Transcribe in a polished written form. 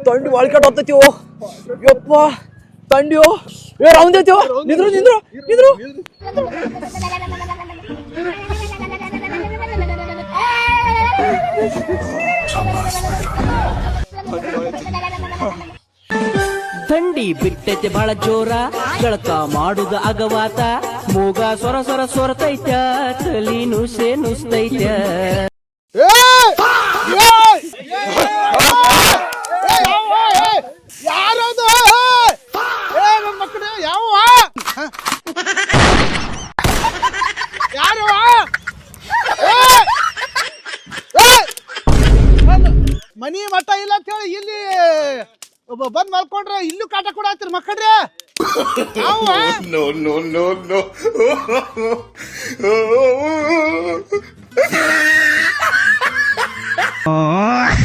ತಂಡಿ ಒಳಕಟ್ ಹೊತ್ತೈತಿವೋ ಯಪ್ಪ ತಂಡಿಯೋ ಏ ರೌಂದ್ ಐತಿವೋ ನಿಂದ್ರು ನಿಂದ್ರು ನಿಂದ್ರು ಥಂಡಿ ಬಿಟ್ಟೈತೆ ಬಹಳ ಜೋರ ಜಳಕ ಮಾಡುದ ಅಗವಾತ ಮೂಗ ಸೊರ ಸೊರ ಸೊರತೈತ ತಲಿ ನುಸೆ ನುಸ್ತೈತ ಯಾರದು ನನ್ನ ಮಕ್ಕಳು ಯಾವ ಯಾರು ಮನಿ ಮಠ ಇಲ್ಲ ಅಂತ ಹೇಳಿ ಇಲ್ಲಿ ಬಂದ್ ಮಲ್ಕೊಂಡ್ರೆ ಇಲ್ಲೂ ಕಾಟ ಕೂಡ ಆಗ್ತಿರಿ ಮಕ್ಕಳ್ರಿ No.